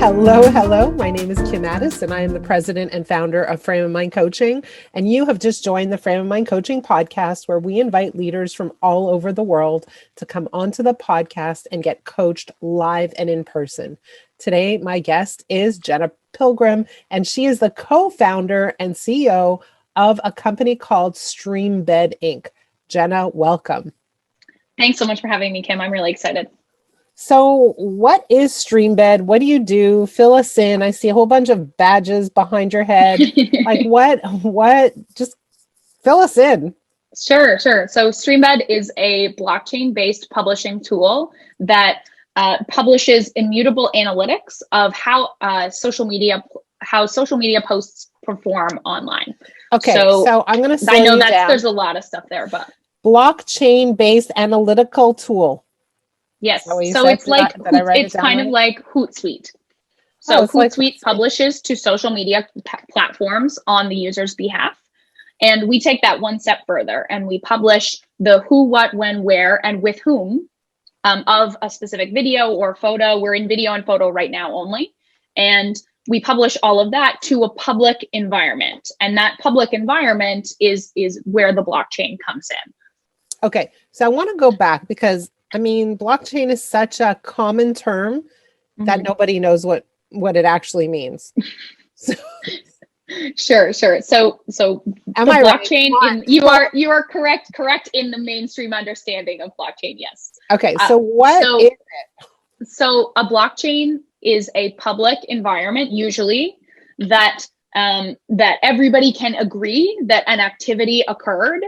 Hello, hello. My name is Kim Addis, and I am the president and founder of Frame of Mind Coaching. And you have just joined the Frame of Mind Coaching podcast, where we invite leaders from all over the world to come onto the podcast and get coached live and in person. Today, my guest is Jenna Pilgrim, and she is the co-founder and CEO of a company called Streambed Inc. Jenna, welcome. Thanks so much for having me, Kim. I'm really excited. So what is Streambed? What do you do? Fill us in. I see a whole bunch of badges behind your head. Like what, just fill us in. Sure. So Streambed is a blockchain-based publishing tool that publishes immutable analytics of how social media posts perform online. Okay, so I'm going to slow I know you that down. there's a lot of stuff there, but Blockchain-based analytical tool. yes. So it's like it's kind of like Hootsuite. So Hootsuite publishes to social media platforms on the user's behalf. And we take that one step further and we publish the who, what, when, where, and with whom of a specific video or photo. We're in video and photo right now only. And we publish all of that to a public environment. And that public environment is where the blockchain comes in. Okay, so I want to go back because I mean, blockchain is such a common term that nobody knows what it actually means. Sure. So am I blockchain? Right? You are correct in the mainstream understanding of blockchain. Yes. Okay. So what is it? So a blockchain is a public environment, usually that everybody can agree that an activity occurred.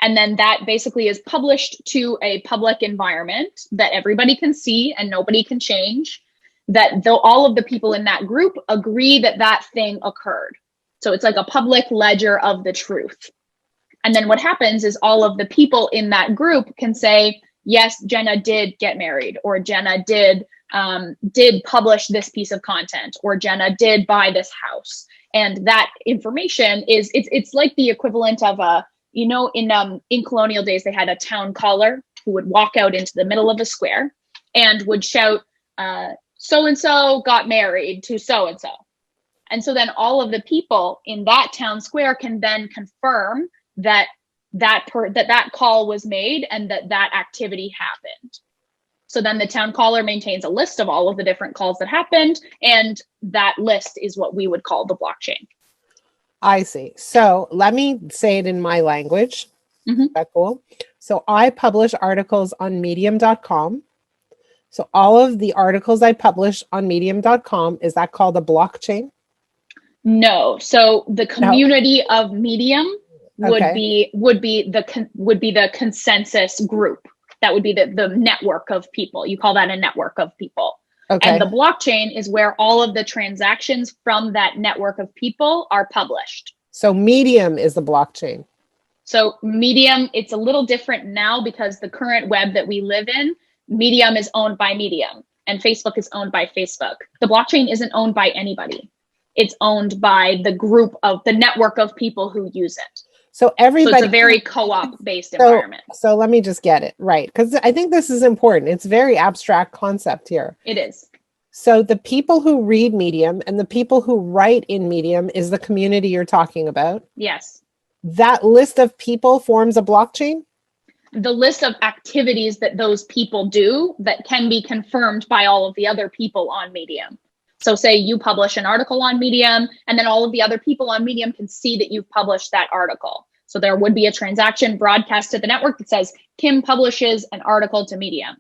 And then that basically is published to a public environment that everybody can see and nobody can change, that though all of the people in that group agree that that thing occurred. So it's like a public ledger of the truth. And then what happens is all of the people in that group can say, yes, Jenna did get married, or Jenna did publish this piece of content, or Jenna did buy this house. And that information is, it's like the equivalent of in colonial days, they had a town caller who would walk out into the middle of a square and would shout, so-and-so got married to so-and-so. And so then all of the people in that town square can then confirm that call was made and that activity happened. So then the town caller maintains a list of all of the different calls that happened. And that list is what we would call the blockchain. I see. So let me say it in my language. Is that cool? So I publish articles on medium.com. So all of the articles I publish on medium.com, is that called a blockchain? No. So the community of Medium would be the consensus group. That would be the network of people. You call that a network of people. Okay. And the blockchain is where all of the transactions from that network of people are published. So Medium is the blockchain. So Medium, it's a little different now because the current web that we live in, Medium is owned by Medium and Facebook is owned by Facebook. The blockchain isn't owned by anybody. It's owned by the network of people who use it. So it's a very co-op based environment. So let me just get it right, because I think this is important. It's a very abstract concept here. It is. So the people who read Medium and the people who write in Medium is the community you're talking about. Yes. That list of people forms a blockchain? The list of activities that those people do that can be confirmed by all of the other people on Medium. So say you publish an article on Medium, and then all of the other people on Medium can see that you've published that article. So there would be a transaction broadcast to the network that says, Kim publishes an article to Medium.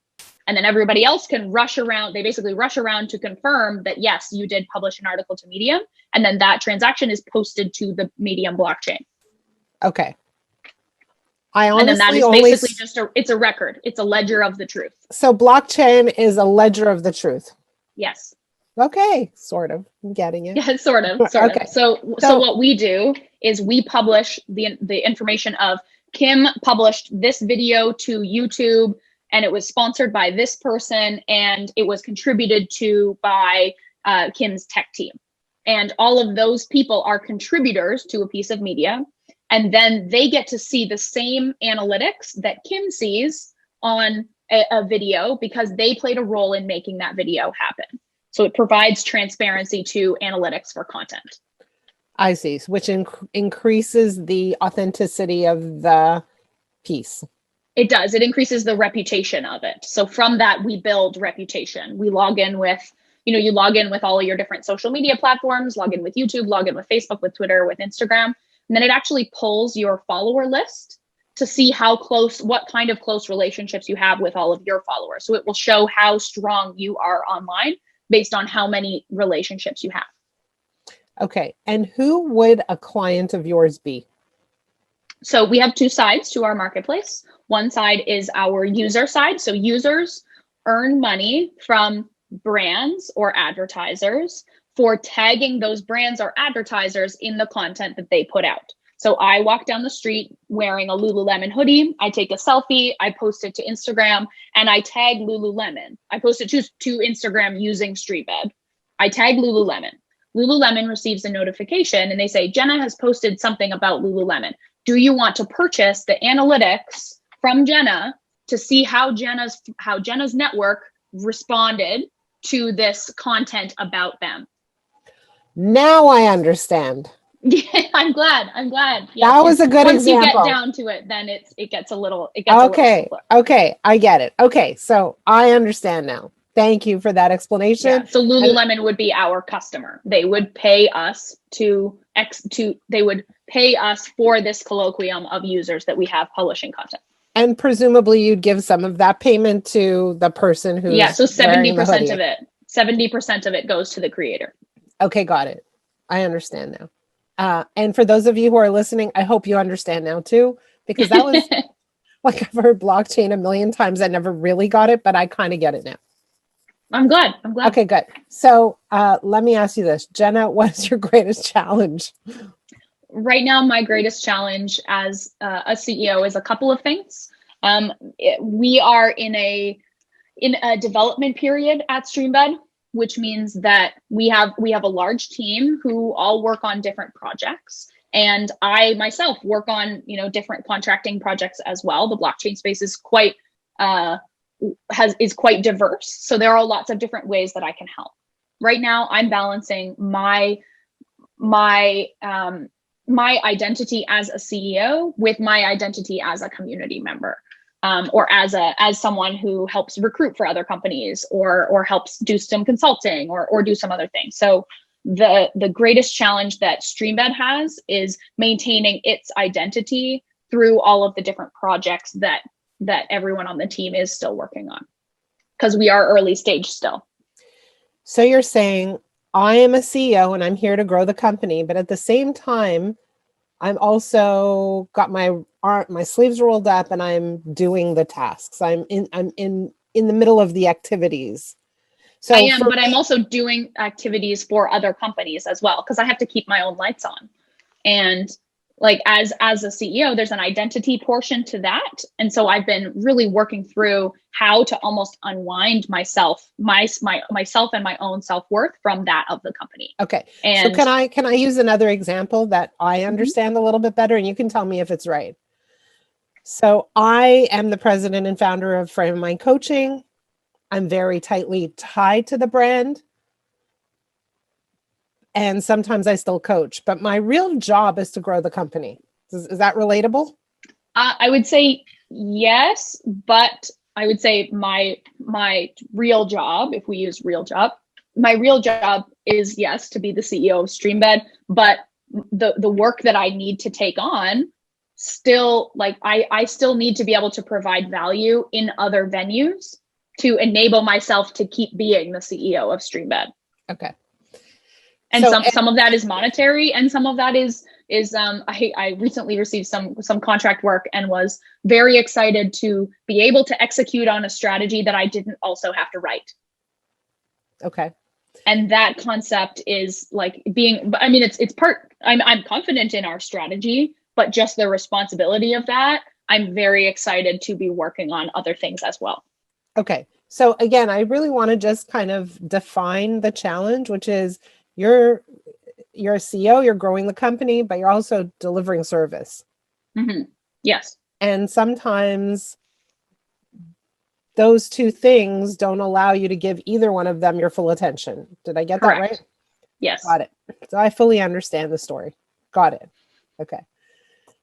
And then everybody else can rush around. They basically rush around to confirm that, yes, you did publish an article to Medium. And then that transaction is posted to the Medium blockchain. Okay. And then that is basically it's a record. It's a ledger of the truth. So blockchain is a ledger of the truth. Yes. Okay, sort of. I'm getting it. Yeah, sort of. Okay. So what we do is we publish the information of Kim published this video to YouTube, and it was sponsored by this person, and it was contributed to by Kim's tech team. And all of those people are contributors to a piece of media. And then they get to see the same analytics that Kim sees on a video because they played a role in making that video happen. So it provides transparency to analytics for content. I see, which increases the authenticity of the piece. It does. It increases the reputation of it. So from that, we build reputation. We log in with, you log in with all of your different social media platforms, log in with YouTube, log in with Facebook, with Twitter, with Instagram. And then it actually pulls your follower list to see what kind of close relationships you have with all of your followers. So it will show how strong you are online based on how many relationships you have. Okay. And who would a client of yours be? So we have two sides to our marketplace. One side is our user side. So users earn money from brands or advertisers for tagging those brands or advertisers in the content that they put out. So I walk down the street wearing a Lululemon hoodie. I take a selfie. I post it to Instagram and I tag Lululemon. I post it to Instagram using Streambed. I tag Lululemon. Lululemon receives a notification and they say, Jenna has posted something about Lululemon. Do you want to purchase the analytics from Jenna to see how Jenna's network responded to this content about them? Now I understand. Yeah, I'm glad. Yeah, that was a good once example. Once you get down to it, then it gets a little okay. simpler. Okay, I get it. Okay, so I understand now. Thank you for that explanation. Yeah, so Lululemon would be our customer. They would pay us they would pay us for this colloquium of users that we have publishing content. And presumably you'd give some of that payment to the person who's so 70% of it. 70% of it goes to the creator. Okay, got it. I understand now. And for those of you who are listening, I hope you understand now too, because that was like I've heard blockchain a million times. I never really got it, but I kind of get it now. I'm glad. Okay, good. So let me ask you this, Jenna, what is your greatest challenge? Right now, my greatest challenge as a CEO is a couple of things. We are in a development period at Streambed, which means that we have a large team who all work on different projects. And I myself work on, different contracting projects as well. The blockchain space is quite diverse. So there are lots of different ways that I can help. Right now, I'm balancing my identity as a CEO with my identity as a community member, or as someone who helps recruit for other companies or helps do some consulting or do some other things. So the greatest challenge that Streambed has is maintaining its identity through all of the different projects that everyone on the team is still working on, because we are early stage still. So you're saying I am a CEO and I'm here to grow the company, but at the same time, I'm also got my sleeves rolled up and I'm doing the tasks. I'm in the middle of the activities. So I am, but I'm also doing activities for other companies as well, because I have to keep my own lights on. And like as a CEO, there's an identity portion to that. And so I've been really working through how to almost unwind myself and my own self-worth from that of the company. Okay. And so can I use another example that I understand a little bit better, and you can tell me if it's right. So I am the president and founder of Frame of Mind Coaching. I'm very tightly tied to the brand. And sometimes I still coach, but my real job is to grow the company. Is that relatable? I would say yes, but I would say my real job, if we use real job, my real job is, yes, to be the CEO of Streambed, but the work that I need to take on still, like I still need to be able to provide value in other venues to enable myself to keep being the CEO of Streambed. Okay. And some of that is monetary, and some of that is I recently received some contract work and was very excited to be able to execute on a strategy that I didn't also have to write. Okay. And that concept is like it's part, I'm confident in our strategy, but just the responsibility of that, I'm very excited to be working on other things as well. Okay. So again, I really want to just kind of define the challenge, which is you're a CEO, you're growing the company, but you're also delivering service. Mm-hmm. Yes. And sometimes those two things don't allow you to give either one of them your full attention. Did I get that right? Yes. Got it. So I fully understand the story. Got it. Okay.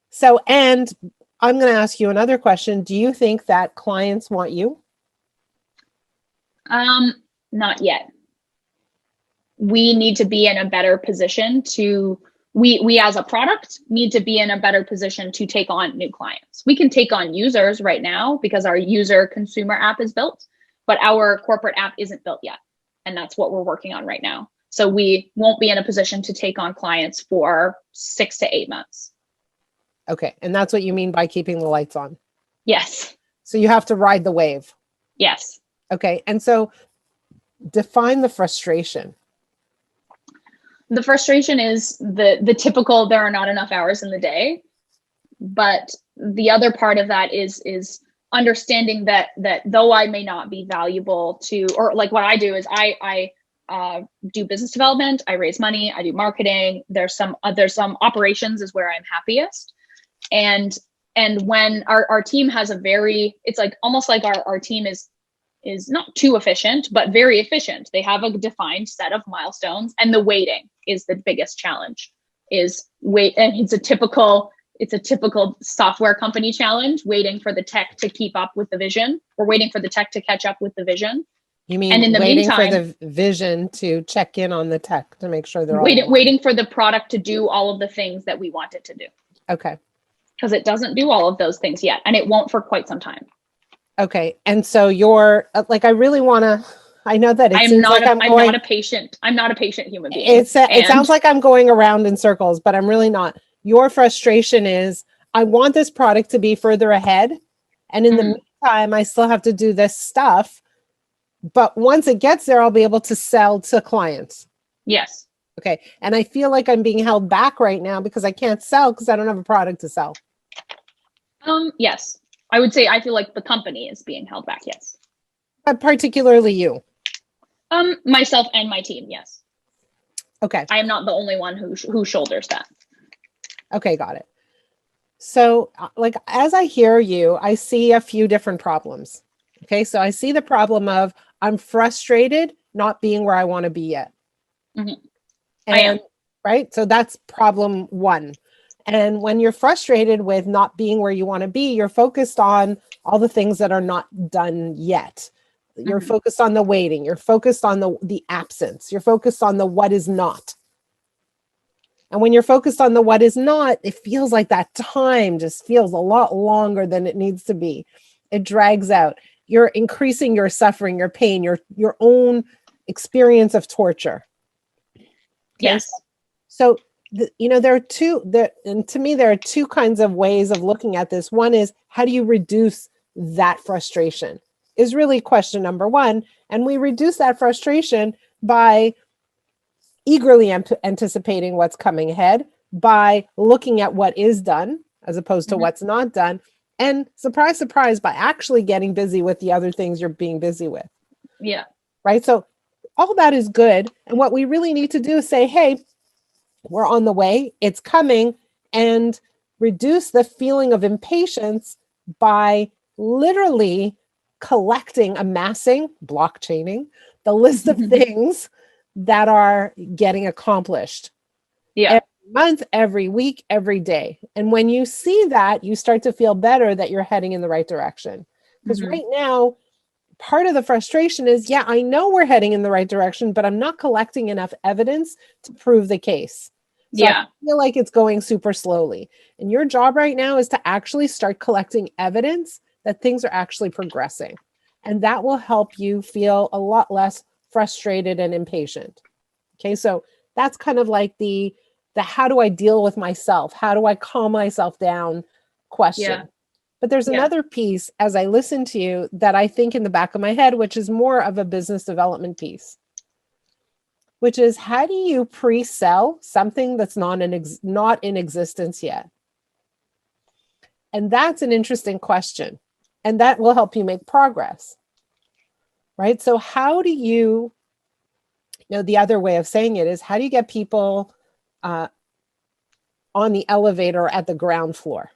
So, and I'm going to ask you another question. Do you think that clients want you? Not yet. We need to be in a better position to, we as a product need to be in a better position to take on new clients. We can take on users right now because our user consumer app is built, but our corporate app isn't built yet. And that's what we're working on right now. So we won't be in a position to take on clients for 6 to 8 months. Okay. And that's what you mean by keeping the lights on. Yes. So you have to ride the wave. Yes. Okay. And so define the frustration. The frustration is the typical, there are not enough hours in the day. But the other part of that is understanding that though I may not be valuable to, or like what I do is I do business development, I raise money, I do marketing. There's some operations is where I'm happiest. And when our team has it's like almost like our team is not too efficient, but very efficient. They have a defined set of milestones, and the waiting is the biggest challenge. And it's a typical software company challenge, waiting for the tech to keep up with the vision, or waiting for the tech to catch up with the vision. You mean and in the waiting meantime, for the vision to check in on the tech to make sure they're all waiting for the product to do all of the things that we want it to do. Okay. Because it doesn't do all of those things yet, and it won't for quite some time. Okay. And so you're like, I really want to, I know that I'm not a patient human being. It sounds like I'm going around in circles, but I'm really not. Your frustration is, I want this product to be further ahead. And in the meantime, I still have to do this stuff. But once it gets there, I'll be able to sell to clients. Yes. Okay. And I feel like I'm being held back right now because I can't sell because I don't have a product to sell. Yes. I would say I feel like the company is being held back. Yes. Particularly you. Myself and my team. Yes. Okay. I am not the only one who shoulders that. Okay. Got it. So like, as I hear you, I see a few different problems. Okay. So I see the problem of I'm frustrated not being where I want to be yet. Mm-hmm. And, I am. Right. So that's problem one. And when you're frustrated with not being where you want to be, you're focused on all the things that are not done yet. You're focused on the waiting. You're focused on the absence. You're focused on the what is not. And when you're focused on the what is not, it feels like that time just feels a lot longer than it needs to be. It drags out. You're increasing your suffering, your pain, your own experience of torture. Okay? Yes. So there are two kinds of ways of looking at this. One is, how do you reduce that frustration is really question number one. And we reduce that frustration by eagerly anticipating what's coming ahead, by looking at what is done as opposed to what's not done. And surprise, surprise, by actually getting busy with the other things you're being busy with. Yeah. Right. So all that is good. And what we really need to do is say, hey, we're on the way, it's coming, and reduce the feeling of impatience by literally amassing, blockchaining the list of things that are getting accomplished. Yeah. Every month, every week, every day. And when you see that, you start to feel better that you're heading in the right direction. Because right now, part of the frustration is, yeah, I know we're heading in the right direction, but I'm not collecting enough evidence to prove the case. So I feel like it's going super slowly. And your job right now is to actually start collecting evidence that things are actually progressing. And that will help you feel a lot less frustrated and impatient. Okay, so that's kind of like the how do I deal with myself? How do I calm myself down question? Yeah. But there's another piece as I listen to you that I think in the back of my head, which is more of a business development piece, which is, how do you pre-sell something that's not in existence yet? And that's an interesting question. And that will help you make progress. Right? So how do you the other way of saying it is, how do you get people on the elevator at the ground floor?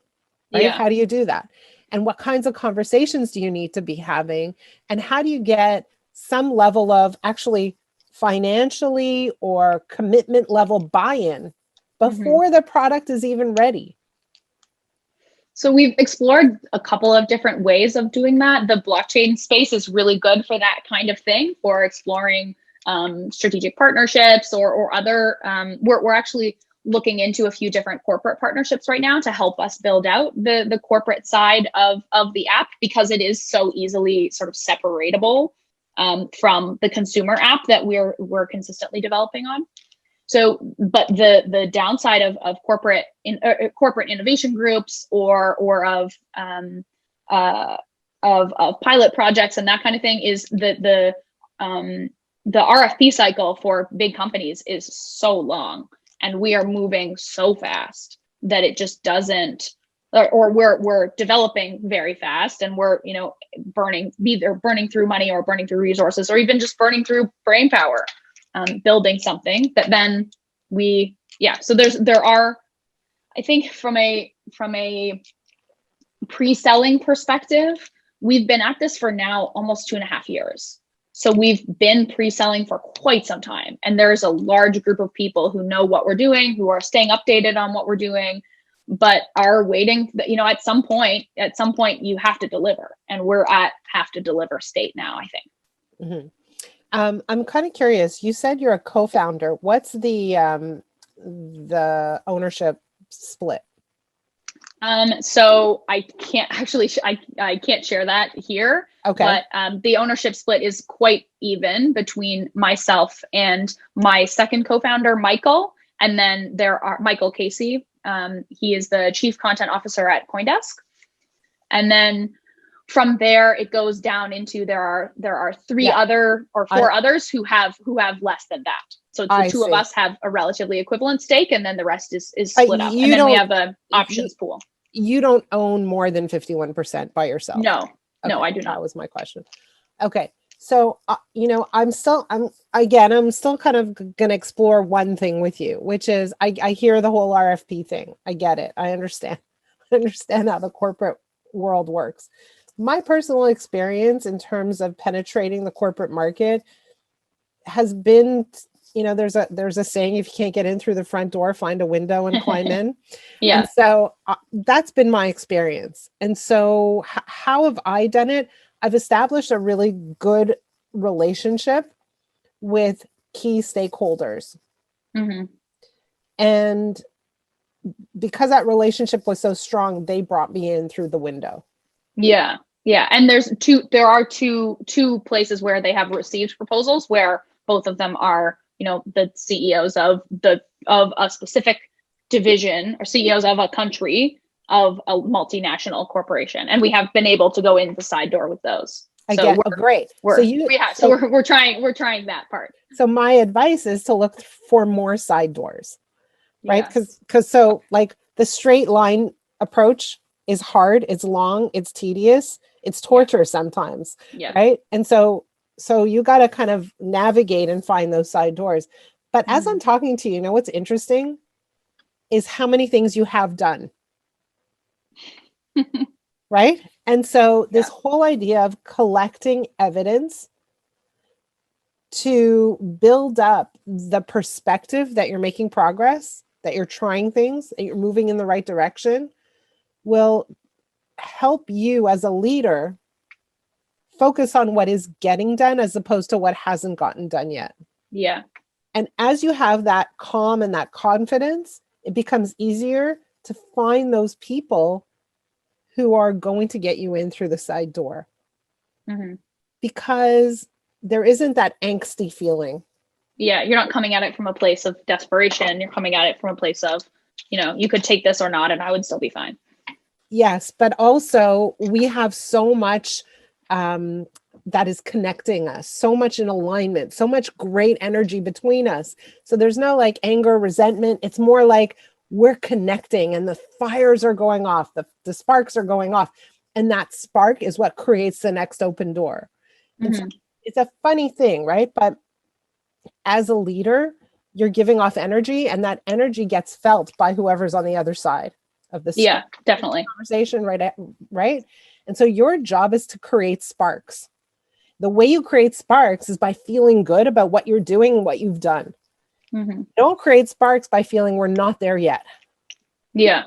Right? Yeah. How do you do that? and what kinds of conversations do you need to be having, and how do you get some level of actually financially or commitment level buy-in before the product is even ready? So we've explored a couple of different ways of doing that. The blockchain space is really good for that kind of thing, for exploring strategic partnerships or other. We're actually looking into a few different corporate partnerships right now to help us build out the corporate side of the app, because it is so easily sort of separatable from the consumer app that we're consistently developing on. So, but the downside of corporate innovation groups or of pilot projects and that kind of thing is that the RFP cycle for big companies is so long, and we are moving so fast that it just doesn't. Or we're developing very fast, and we're either burning through money or burning through resources, or even just burning through brain power. Building something that then so there are, I think from a pre-selling perspective, we've been at this for now almost 2.5 years. So we've been pre-selling for quite some time, and there's a large group of people who know what we're doing, who are staying updated on what we're doing, but are waiting. At some point you have to deliver, and we're at have to deliver state now, I think. Mm-hmm. I'm kind of curious. You said you're a co-founder. What's the ownership split? So I can't actually, I can't share that here. Okay. But the ownership split is quite even between myself and my second co-founder, Michael, and then there are Michael Casey. He is the chief content officer at CoinDesk, and then from there, it goes down into there are three other or four others who have less than that. So the two of us have a relatively equivalent stake, and then the rest is split up. And then we have a options pool. You don't own more than 51% by yourself? No, no, I do not. That was my question. Okay. So, I'm still kind of going to explore one thing with you, which is I hear the whole RFP thing. I get it. I understand. I understand how the corporate world works. My personal experience in terms of penetrating the corporate market has been, there's a saying, if you can't get in through the front door, find a window and climb in. Yeah. And so that's been my experience. And so how have I done it? I've established a really good relationship with key stakeholders. Mm-hmm. And because that relationship was so strong, they brought me in through the window. Yeah. Yeah. And there are two places where they have received proposals where both of them are, the CEOs of a specific division or CEOs of a country of a multinational corporation. And we have been able to go in the side door with those. Great. We're trying that part. So my advice is to look for more side doors, right? Because the straight line approach is hard, it's long, it's tedious, it's torture sometimes, right? And so you got to kind of navigate and find those side doors. But as I'm talking to you, what's interesting is how many things you have done, right? And so this whole idea of collecting evidence to build up the perspective that you're making progress, that you're trying things, that you're moving in the right direction, will help you as a leader focus on what is getting done as opposed to what hasn't gotten done yet. Yeah. And as you have that calm and that confidence, it becomes easier to find those people who are going to get you in through the side door. Mm-hmm. Because there isn't that angsty feeling. Yeah, you're not coming at it from a place of desperation. You're coming at it from a place of, you could take this or not, and I would still be fine. Yes, but also we have so much that is connecting us, so much in alignment, so much great energy between us. So there's no anger, resentment. It's more like we're connecting and the fires are going off, the sparks are going off. And that spark is what creates the next open door. Mm-hmm. So it's a funny thing, right? But as a leader, you're giving off energy, and that energy gets felt by whoever's on the other side. of the Yeah, definitely. conversation, right? And so your job is to create sparks. The way you create sparks is by feeling good about what you're doing and what you've done. Don't create sparks by feeling we're not there yet. Yeah.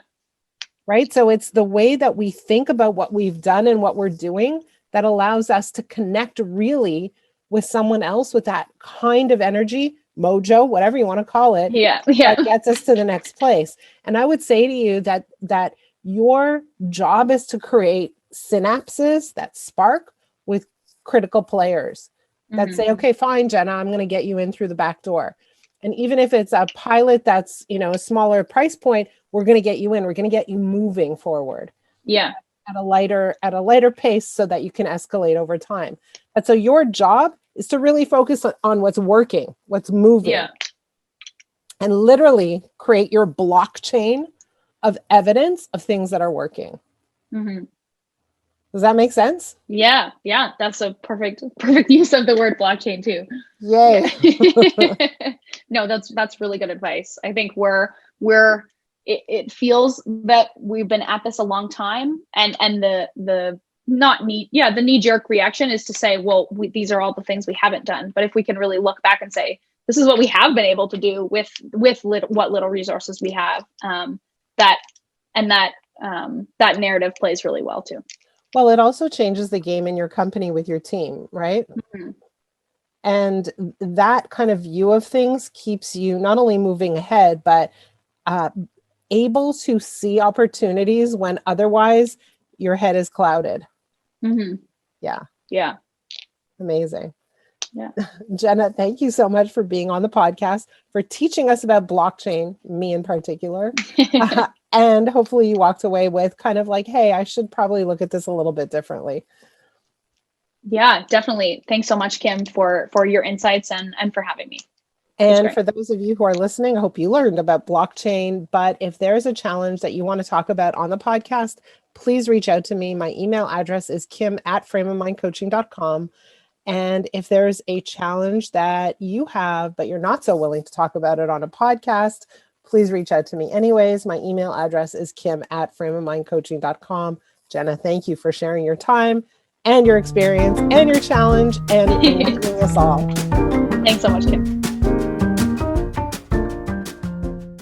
Right? So it's the way that we think about what we've done and what we're doing that allows us to connect really with someone else with that kind of energy, mojo, whatever you want to call it. Yeah. That gets us to the next place. And I would say to you that your job is to create synapses that spark with critical players that say, okay, fine, Jenna, I'm going to get you in through the back door. And even if it's a pilot that's, a smaller price point, we're going to get you in. We're going to get you moving forward. Yeah. At a lighter pace so that you can escalate over time. And so your job is to really focus on what's working, what's moving. Yeah. And literally create your blockchain of evidence of things that are working. Does that make sense? Yeah. Yeah. That's a perfect use of the word blockchain too. Yay. No, that's really good advice. I think it feels that we've been at this a long time, and the knee-jerk reaction is to say, well, these are all the things we haven't done. But if we can really look back and say, this is what we have been able to do with what little resources we have, that narrative plays really well too. Well, it also changes the game in your company with your team, right? And that kind of view of things keeps you not only moving ahead, but able to see opportunities when otherwise your head is clouded. Yeah. Amazing. Yeah. Jenna, thank you so much for being on the podcast, for teaching us about blockchain, me in particular. And hopefully you walked away with kind of like, hey, I should probably look at this a little bit differently. Yeah, definitely. Thanks so much, Kim, for your insights and for having me. And for those of you who are listening, I hope you learned about blockchain. But if there's a challenge that you want to talk about on the podcast, please reach out to me. My email address is kim@frameofmindcoaching.com. And if there's a challenge that you have, but you're not so willing to talk about it on a podcast, please reach out to me anyways. My email address is kim@frameofmindcoaching.com. Jenna, thank you for sharing your time and your experience and your challenge and enlightening us all. Thanks so much, Kim.